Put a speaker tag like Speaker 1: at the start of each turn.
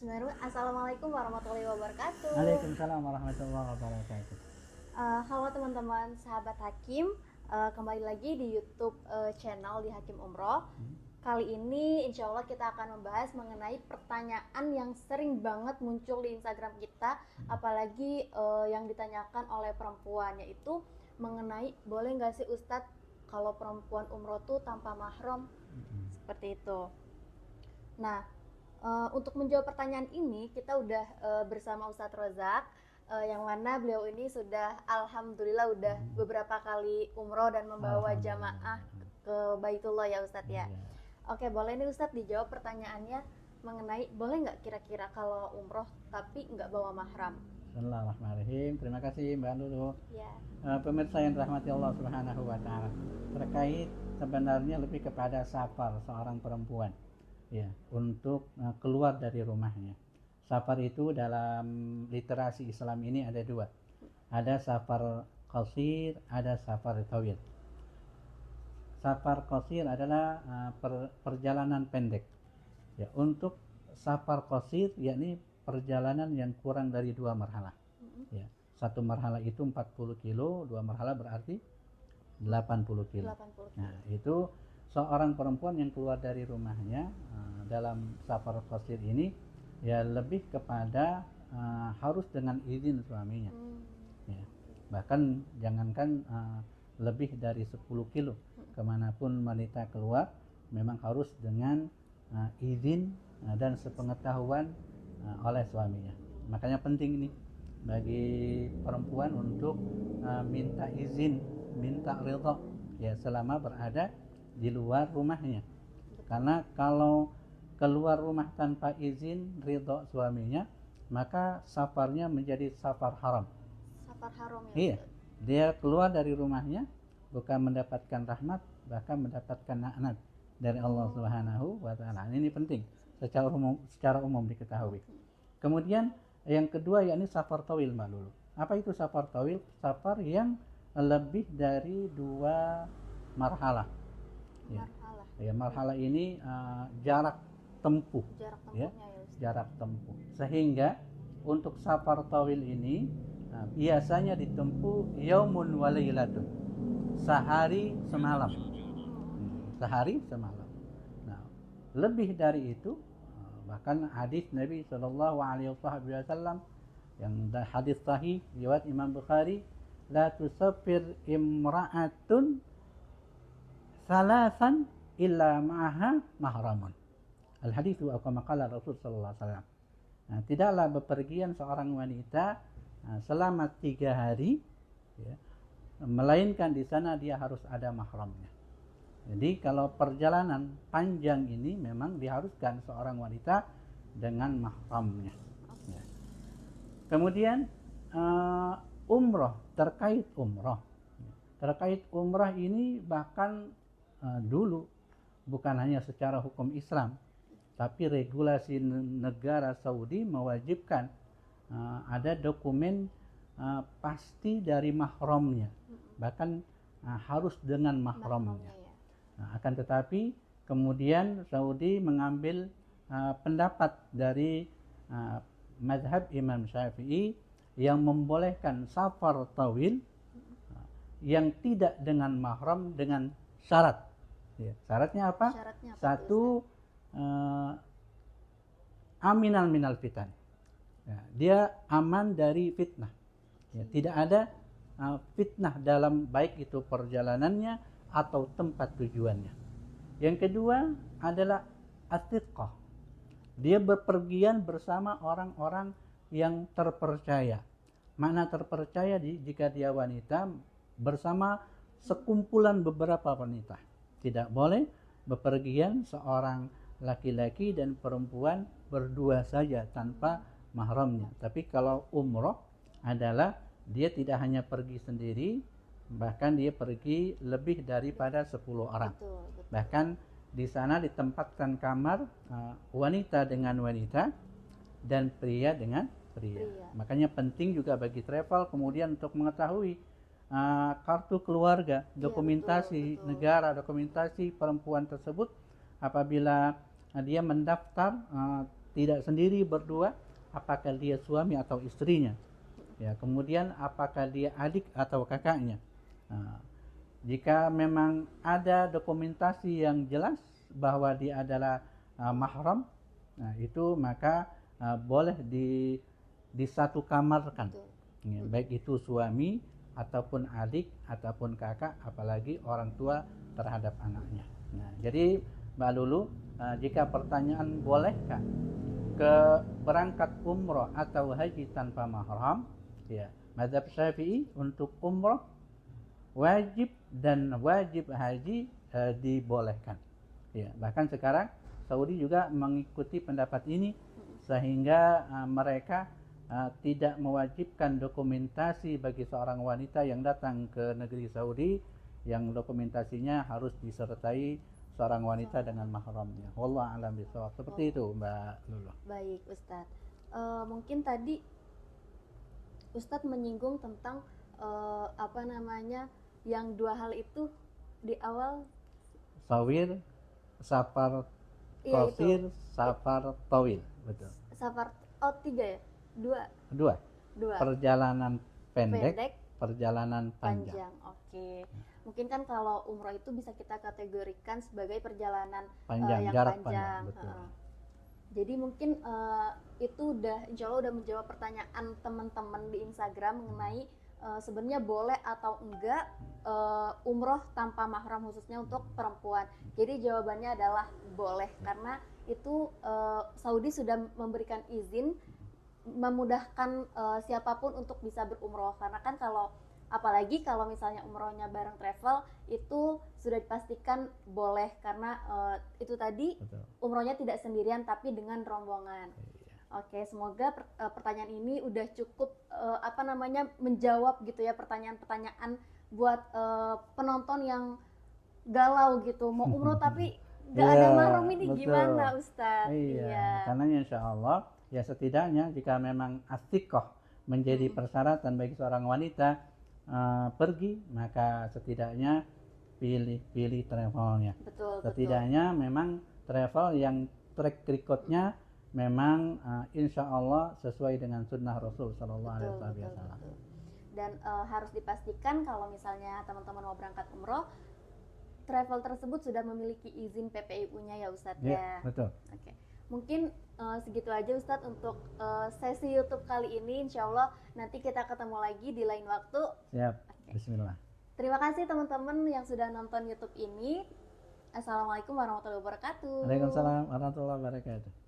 Speaker 1: Bismillahirrahmanirrahim. Assalamualaikum warahmatullahi wabarakatuh.
Speaker 2: Waalaikumsalam warahmatullahi wabarakatuh.
Speaker 1: Halo teman-teman sahabat Hakim, kembali lagi di YouTube channel di Hakim Umroh. Kali ini insya Allah kita akan membahas mengenai pertanyaan yang sering banget muncul di Instagram kita, apalagi yang ditanyakan oleh perempuan, yaitu mengenai boleh nggak sih Ustadz kalau perempuan umroh tuh tanpa mahram, seperti itu. Nah, untuk menjawab pertanyaan ini kita udah bersama Ustadz Rozak, yang mana beliau ini sudah alhamdulillah udah beberapa kali umroh dan membawa jamaah ke Baitullah ya Ustadz ya. Oke, boleh nih Ustadz dijawab pertanyaannya mengenai boleh nggak kira-kira kalau umroh tapi nggak bawa mahram?
Speaker 2: Bismillahirrahmanirrahim. Terima kasih Mbak Lulu.
Speaker 1: Ya.
Speaker 2: Pemirsa yang dirahmati Allah Subhanahu wa taala. Terkait sebenarnya lebih kepada safar seorang perempuan ya untuk keluar dari rumahnya. Safar itu dalam literasi Islam ini ada dua. Ada safar qasir, ada safar tawil. Safar qasir adalah perjalanan pendek. Ya, untuk safar qasir yakni perjalanan yang kurang dari 2 marhalah. Ya, satu marhalah itu 40 kilo, 2 marhalah berarti 80 kilo.
Speaker 1: 80 kilo.
Speaker 2: Nah, itu seorang perempuan yang keluar dari rumahnya dalam safar qasir ini ya lebih kepada harus dengan izin suaminya. Ya, bahkan jangankan lebih dari 10 kilo kemanapun wanita keluar memang harus dengan izin dan sepengetahuan oleh suaminya. Makanya penting nih bagi perempuan untuk minta izin, minta ridha ya selama berada di luar rumahnya. Karena kalau keluar rumah tanpa izin ridha suaminya, maka safarnya menjadi safar haram.
Speaker 1: Safar haram ya.
Speaker 2: Iya, dia keluar dari rumahnya bukan mendapatkan rahmat, bahkan mendapatkan laknat dari Allah Subhanahu wa taala. Ini penting secara umum diketahui. Kemudian yang kedua yakni safar tawil, Mbak Lulu. Apa itu safar tawil? Safar yang lebih dari 2 marhalah. Ya. Ya, marhalah ini jarak tempuh. Ya, jarak tempuh. Sehingga untuk safar tawil ini biasanya ditempuh yaumun wa lailatun. Sehari semalam. Sehari semalam. Nah, lebih dari itu bahkan hadis Nabi sallallahu alaihi wasallam yang hadis sahih riwayat Imam Bukhari, la tusafir imra'atun salasan illa ma'aha mahramun. Al-haditsu kama qala Rasul sallallahu alaihi wasallam. Nah, tidaklah bepergian seorang wanita selama 3 hari ya, melainkan di sana dia harus ada mahramnya. Jadi kalau perjalanan panjang ini memang diharuskan seorang wanita dengan mahramnya. Ya. Kemudian umroh, terkait umroh. Terkait umrah ini bahkan dulu bukan hanya secara hukum Islam, tapi regulasi negara Saudi mewajibkan ada dokumen pasti dari mahramnya, bahkan harus dengan mahramnya. Nah, akan tetapi kemudian Saudi mengambil pendapat dari mazhab Imam Syafi'i yang membolehkan safar tawil yang tidak dengan mahram dengan syarat. Ya, syaratnya apa? Satu, aminal minal fitan. Ya, dia aman dari fitnah. Ya, tidak ada fitnah dalam baik itu perjalanannya atau tempat tujuannya. Yang kedua adalah atiqah. Dia berpergian bersama orang-orang yang terpercaya. Makna terpercaya jika dia wanita bersama sekumpulan beberapa wanita. Tidak boleh bepergian seorang laki-laki dan perempuan berdua saja tanpa mahramnya. Tapi kalau umroh adalah dia tidak hanya pergi sendiri, bahkan dia pergi lebih daripada 10 orang. Betul. Bahkan di sana ditempatkan kamar wanita dengan wanita dan pria dengan pria. Makanya penting juga bagi travel kemudian untuk mengetahui kartu keluarga, dokumentasi betul. Negara, dokumentasi perempuan tersebut apabila dia mendaftar tidak sendiri berdua, apakah dia suami atau istrinya. Ya, kemudian apakah dia adik atau kakaknya. Nah, jika memang ada dokumentasi yang jelas bahwa dia adalah mahram, nah itu maka boleh disatu kamarkan. Ya, baik itu suami ataupun adik ataupun kakak, apalagi orang tua terhadap anaknya. Nah, jadi Mbak Lulu, jika pertanyaan bolehkah berangkat umroh atau haji tanpa mahram, ya, mazhab Syafi'i untuk umroh wajib dan wajib haji dibolehkan. Ya, bahkan sekarang Saudi juga mengikuti pendapat ini sehingga mereka tidak mewajibkan dokumentasi bagi seorang wanita yang datang ke negeri Saudi yang dokumentasinya harus disertai seorang wanita dengan mahramnya. Wallahu a'lam bishawab. Seperti itu, Mbak Lulu.
Speaker 1: Baik, Ustadz. Mungkin tadi Ustadz menyinggung tentang apa namanya yang dua hal itu di awal.
Speaker 2: Sawir, safar qasir, safar tawil. Betul.
Speaker 1: Safar, oh 3 ya? Dua.
Speaker 2: Perjalanan pendek, perjalanan panjang.
Speaker 1: Oke. Mungkin kan kalau umroh itu bisa kita kategorikan sebagai perjalanan
Speaker 2: panjang,
Speaker 1: yang
Speaker 2: jarak
Speaker 1: panjang.
Speaker 2: Betul.
Speaker 1: Jadi mungkin itu insya Allah udah menjawab pertanyaan teman-teman di Instagram mengenai sebenarnya boleh atau enggak umroh tanpa mahram khususnya untuk perempuan. Jadi jawabannya adalah boleh, karena itu Saudi sudah memberikan izin, memudahkan siapapun untuk bisa berumroh. Karena kan apalagi kalau misalnya umrohnya bareng travel, itu sudah dipastikan boleh, karena itu tadi
Speaker 2: Betul.
Speaker 1: umrohnya tidak sendirian tapi dengan rombongan. Oke, semoga pertanyaan ini udah cukup menjawab gitu ya pertanyaan-pertanyaan buat penonton yang galau gitu, mau umroh tapi gak ada mahram ini. Betul. Gimana Ustadz?
Speaker 2: Iya. Karena insya Allah ya setidaknya jika memang as-siqah menjadi persyaratan bagi seorang wanita pergi, maka setidaknya pilih travelnya. Setidaknya memang travel yang track recordnya memang insya Allah sesuai dengan sunnah Rasul Sallallahu Alaihi Wasallam.
Speaker 1: Dan harus dipastikan kalau misalnya teman-teman mau berangkat umroh, travel tersebut sudah memiliki izin PPIU-nya ya Ustadz ya.
Speaker 2: Betul.
Speaker 1: Oke. Mungkin segitu aja Ustadz untuk sesi YouTube kali ini. Insya Allah nanti kita ketemu lagi di lain waktu.
Speaker 2: Siap. Okay. Bismillah.
Speaker 1: Terima kasih teman-teman yang sudah nonton YouTube ini. Assalamualaikum warahmatullahi wabarakatuh.
Speaker 2: Waalaikumsalam warahmatullahi wabarakatuh.